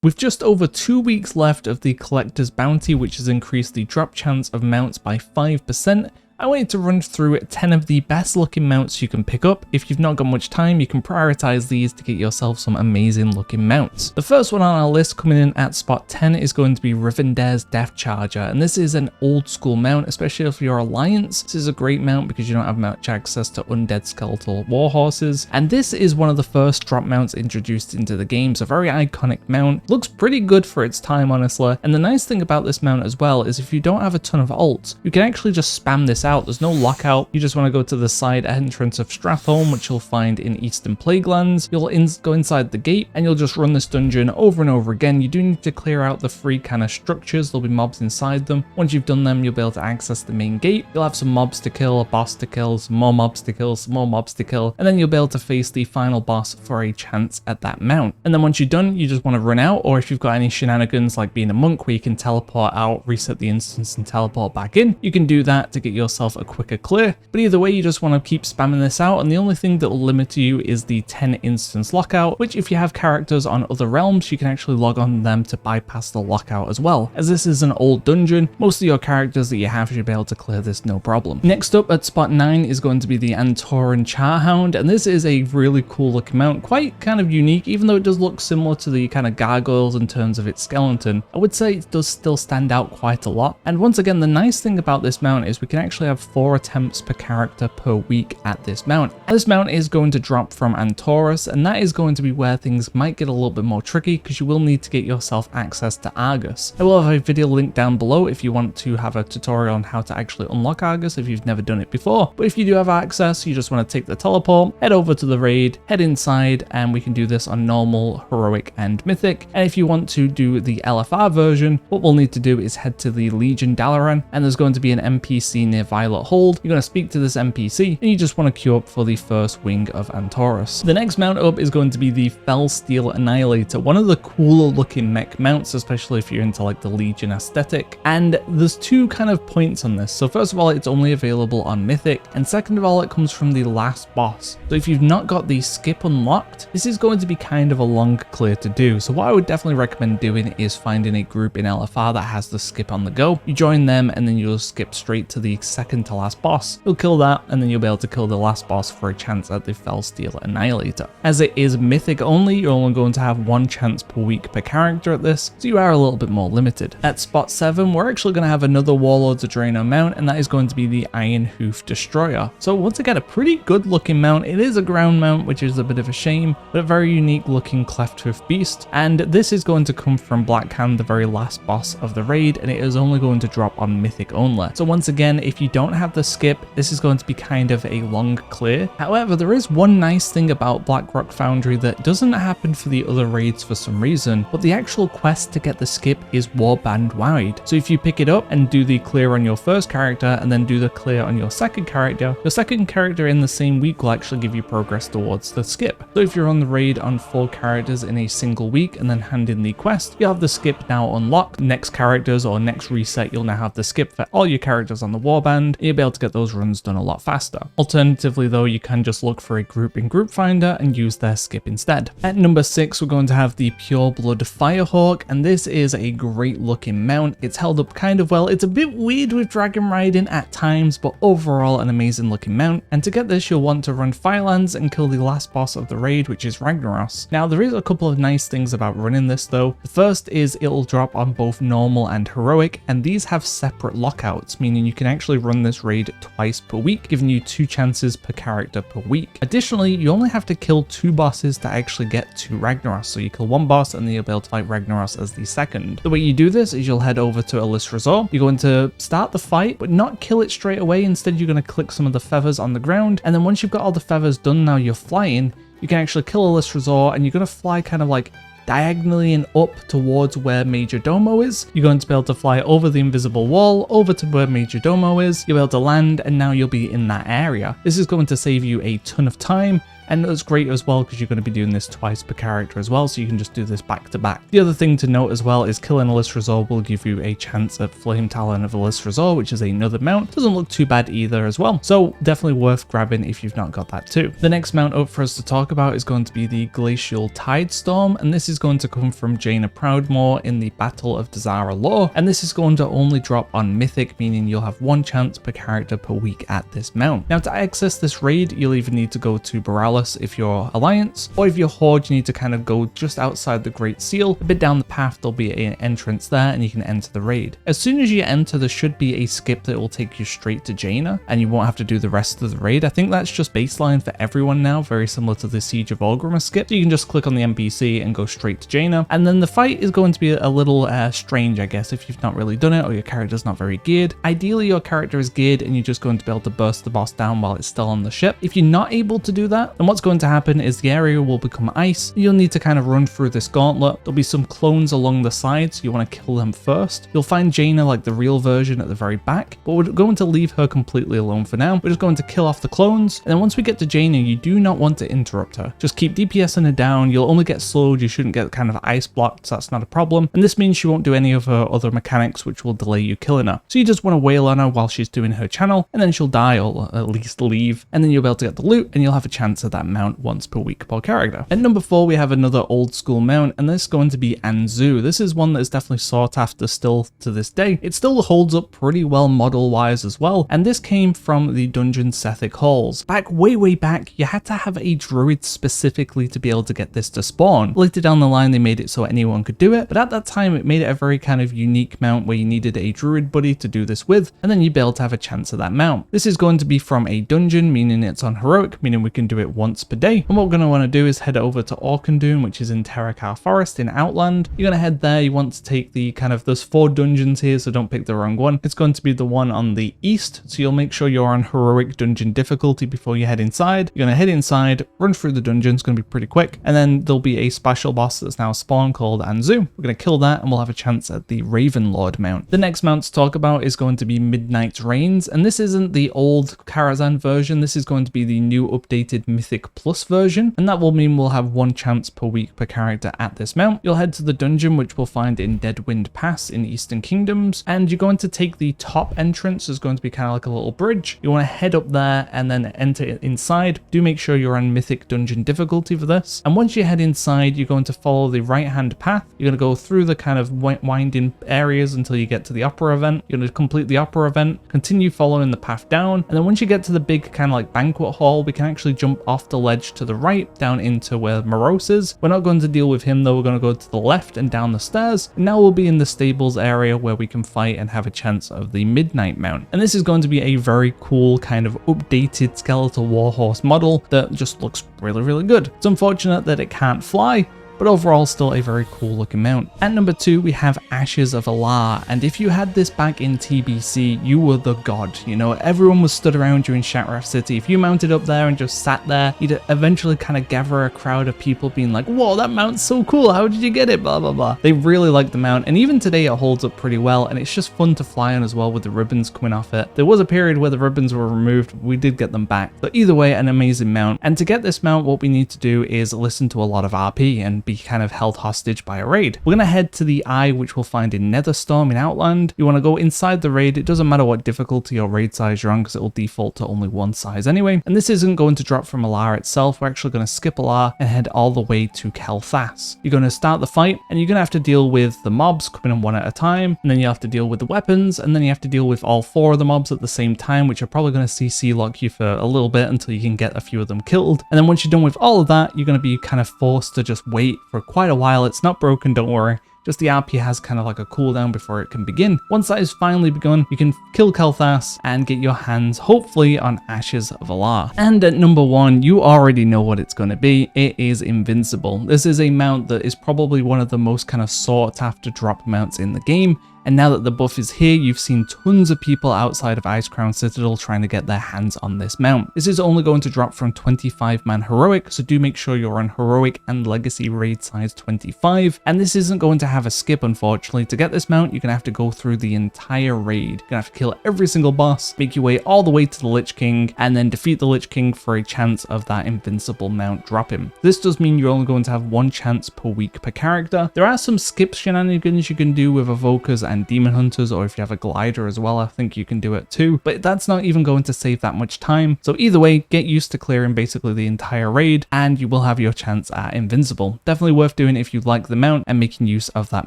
With just over 2 weeks left of the Collector's Bounty, which has increased the drop chance of mounts by 5%, I wanted to run through 10 of the best looking mounts you can pick up. If you've not got much time, you can prioritize these to get yourself some amazing looking mounts. The first one on our list coming in at spot 10 is going to be Rivendell's Death Charger, and this is an old school mount, especially if you're Alliance. This is a great mount because you don't have much access to undead skeletal warhorses, and this is one of the first drop mounts introduced into the game, so very iconic mount. Looks pretty good for its time, honestly, and the nice thing about this mount as well is if you don't have a ton of ults, you can actually just spam this out. There's no lockout. You just want to go to the side entrance of Stratholme, which you'll find in Eastern Plaguelands. You'll go inside the gate and you'll just run this dungeon over and over again. You do need to clear out the free kind of structures. There'll be mobs inside them. Once you've done them, you'll be able to access the main gate. You'll have some mobs to kill, a boss to kill, some more mobs to kill, some more mobs to kill, and then you'll be able to face the final boss for a chance at that mount. And then once you're done, you just want to run out, or if you've got any shenanigans like being a monk where you can teleport out, reset the instance and teleport back in, you can do that to get yourself a quicker clear. But either way, you just want to keep spamming this out, and the only thing that will limit you is the 10 instance lockout, which if you have characters on other realms, you can actually log on them to bypass the lockout as well. As this is an old dungeon, most of your characters that you have should be able to clear this no problem. Next up at spot 9 is going to be the Antoran Charhound, and this is a really cool looking mount, quite kind of unique, even though it does look similar to the kind of gargoyles in terms of its skeleton. I would say it does still stand out quite a lot. And once again, the nice thing about this mount is we can actually have 4 attempts per character per week at this mount. This mount is going to drop from Antorus, and that is going to be where things might get a little bit more tricky because you will need to get yourself access to Argus. I will have a video link down below if you want to have a tutorial on how to actually unlock Argus if you've never done it before. But if you do have access, you just want to take the teleport, head over to the raid, head inside, and we can do this on normal, heroic, and mythic. And if you want to do the LFR version, what we'll need to do is head to the Legion Dalaran, and there's going to be an NPC near Violet Hold. You're going to speak to this NPC, and you just want to queue up for the first wing of Antorus. The next mount up is going to be the Felsteel Annihilator, one of the cooler looking mech mounts, especially if you're into like the Legion aesthetic. And there's 2 kind of points on this. So first of all, it's only available on Mythic, and second of all, it comes from the last boss. So if you've not got the skip unlocked, this is going to be kind of a long clear to do. So what I would definitely recommend doing is finding a group in LFR that has the skip on the go. You join them, and then you'll skip straight to the second to last boss. You'll kill that, and then you'll be able to kill the last boss for a chance at the Felsteel Annihilator. As it is mythic only, you're only going to have 1 chance per week per character at this, so you are a little bit more limited. At spot 7, we're actually going to have another Warlords of Draenor mount, and that is going to be the Iron Hoof Destroyer. So once again, a pretty good looking mount. It is a ground mount, which is a bit of a shame, but a very unique looking cleft hoof beast. And this is going to come from Blackhand, the very last boss of the raid, and it is only going to drop on mythic only. So once again, if you don't have the skip, this is going to be kind of a long clear. However, there is one nice thing about Blackrock Foundry that doesn't happen for the other raids for some reason, but the actual quest to get the skip is Warband wide. So if you pick it up and do the clear on your first character and then do the clear on your second character in the same week will actually give you progress towards the skip. So if you're on the raid on 4 characters in a single week and then hand in the quest, you'll have the skip now unlocked. Next characters or next reset, you'll now have the skip for all your characters on the Warband, and you'll be able to get those runs done a lot faster. Alternatively though, you can just look for a group in Group Finder and use their skip instead. At number 6, we're going to have the Pure Blood Firehawk, and this is a great looking mount. It's held up kind of well. It's a bit weird with dragon riding at times, but overall an amazing looking mount. And to get this, you'll want to run Firelands and kill the last boss of the raid, which is Ragnaros. Now there is a couple of nice things about running this though. The first is it'll drop on both normal and heroic, and these have separate lockouts, meaning you can actually run this raid twice per week, giving you 2 chances per character per week. Additionally, you only have to kill 2 bosses to actually get to Ragnaros. So you kill 1 boss and then you'll be able to fight Ragnaros as the second. The way you do this is you'll head over to Elis Resort. You're going to start the fight, but not kill it straight away. Instead, you're going to click some of the feathers on the ground. And then once you've got all the feathers done, now you're flying, you can actually kill Elis Resort, and you're going to fly kind of like diagonally and up towards where Major Domo is. You're going to be able to fly over the invisible wall, over to where Major Domo is. You'll be able to land, and now you'll be in that area. This is going to save you a ton of time, and it's great as well because you're going to be doing this twice per character as well, so you can just do this back to back. The other thing to note as well is killing Elisrazor will give you a chance at Flame Talon of Elisrazor, which is another mount. Doesn't look too bad either as well, so definitely worth grabbing if you've not got that too. The next mount up for us to talk about is going to be the Glacial Tidestorm, and this is going to come from Jaina Proudmoore in the Battle of Dazara lore, and this is going to only drop on Mythic, meaning you'll have one chance per character per week at this mount. Now to access this raid, you'll either need to go to Borealis if you're Alliance, or if you're Horde, you need to kind of go just outside the Great Seal. A bit down the path, there'll be an entrance there and you can enter the raid. As soon as you enter, there should be a skip that will take you straight to Jaina, and you won't have to do the rest of the raid. I think that's just baseline for everyone now, very similar to the Siege of Orgrimmar skip. So you can just click on the NPC and go straight to Jaina, and then the fight is going to be a little strange, I guess, if you've not really done it or your character's not very geared. Ideally, your character is geared and you're just going to be able to burst the boss down while it's still on the ship. If you're not able to do that, then what's going to happen is the area will become ice. You'll need to kind of run through this gauntlet. There'll be some clones along the sides. You want to kill them first. You'll find Jaina, like the real version, at the very back, but we're going to leave her completely alone for now. We're just going to kill off the clones, and then once we get to Jaina, you do not want to interrupt her. Just keep DPSing her down. You'll only get slowed. You shouldn't get kind of ice blocked, so that's not a problem. And this means she won't do any of her other mechanics, which will delay you killing her. So you just want to wail on her while she's doing her channel, and then she'll die or at least leave, and then you'll be able to get the loot, and you'll have a chance at that mount once per week per character. At number 4, we have another old school mount, and this is going to be Anzu. This is one that is definitely sought after still to this day. It still holds up pretty well model wise as well, and this came from the Dungeon Sethic Halls. Way back, you had to have a druid specifically to be able to get this to spawn. Later down the line, they made it so anyone could do it, but at that time, it made it a very kind of unique mount where you needed a druid buddy to do this with, and then you'd be able to have a chance at that mount. This is going to be from a dungeon, meaning it's on heroic, meaning we can do it once per day. And what we're going to want to do is head over to Auchindoun, which is in Terokkar Forest in Outland. You're going to head there. You want to take the kind of, there's 4 dungeons here, so don't pick the wrong one. It's going to be the one on the east, so you'll make sure you're on heroic dungeon difficulty before you head inside. You're going to head inside, run through the dungeon. It's going to be pretty quick, and then there'll be a special boss that's now spawned called Anzu. We're going to kill that, and we'll have a chance at the Raven Lord mount. The next mount to talk about is going to be Midnight Rains, and this isn't the old Karazhan version. This is going to be the new updated Mythic Plus version, and that will mean we'll have one chance per week per character at this mount. You'll head to the dungeon, which we'll find in Deadwind Pass in Eastern Kingdoms, and you're going to take the top entrance. There's going to be kind of like a little bridge. You want to head up there and then enter inside. Do make sure you're on Mythic Dungeon difficulty for this, and once you head inside, you're going to follow the right hand path. You're going to go through the kind of winding areas until you get to the opera event. You're going to complete the opera event, continue following the path down, and then once you get to the big kind of like banquet hall, we can actually jump off the ledge to the right down into where Morose is. We're not going to deal with him though. We're going to go to the left and down the stairs, and now we'll be in the stables area where we can fight and have a chance of the Midnight mount. And this is going to be a very cool kind of updated skeletal warhorse model that just looks really good. It's unfortunate that it can't fly, but overall still a very cool looking mount. At number 2, we have Ashes of Alar, and if you had this back in TBC, you were the god. You know, everyone was stood around you in Shattrath City. If you mounted up there and just sat there, you'd eventually kind of gather a crowd of people being like, whoa, that mount's so cool, how did you get it, blah blah blah. They really like the mount, and even today it holds up pretty well, and it's just fun to fly on as well with the ribbons coming off it. There was a period where the ribbons were removed, we did get them back, but either way, an amazing mount. And to get this mount, what we need to do is listen to a lot of RP and be kind of held hostage by a raid. We're going to head to the Eye, which we'll find in Netherstorm in Outland. You want to go inside the raid. It doesn't matter what difficulty or raid size you're on, because it will default to only one size anyway. And this isn't going to drop from Alar itself. We're actually going to skip Alar and head all the way to Kel'Thas. You're going to start the fight, and you're going to have to deal with the mobs coming in one at a time, and then you have to deal with the weapons, and then you have to deal with all 4 of the mobs at the same time, which are probably going to CC lock you for a little bit until you can get a few of them killed. And then once you're done with all of that, you're going to be kind of forced to just wait for quite a while. It's not broken, don't worry. Just the RP has kind of like a cooldown before it can begin. Once that is finally begun, you can kill Kel'Thas and get your hands hopefully on Ashes of Alar. And at number 1, you already know what it's going to be. It is Invincible. This is a mount that is probably one of the most kind of sought after drop mounts in the game, and now that the buff is here, you've seen tons of people outside of Icecrown Citadel trying to get their hands on this mount. This is only going to drop from 25-man heroic, so do make sure you're on heroic and legacy raid size 25, and this isn't going to have a skip unfortunately. To get this mount, you're going to have to go through the entire raid. You're going to have to kill every single boss, make your way all the way to the Lich King, and then defeat the Lich King for a chance of that invincible mount dropping. This does mean you're only going to have one chance per week per character. There are some skip shenanigans you can do with Evokers and Demon Hunters, or if you have a glider as well, I think you can do it too, but that's not even going to save that much time. So either way, get used to clearing basically the entire raid and you will have your chance at invincible. Definitely worth doing if you like the mount and making use of that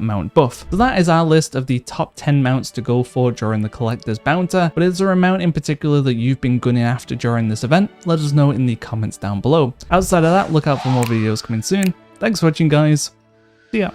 mount buff. So that is our list of the top 10 mounts to go for during the Collector's Bounty, but is there a mount in particular that you've been gunning after during this event? Let us know in the comments down below. Outside of that, look out for more videos coming soon. Thanks for watching guys, see ya.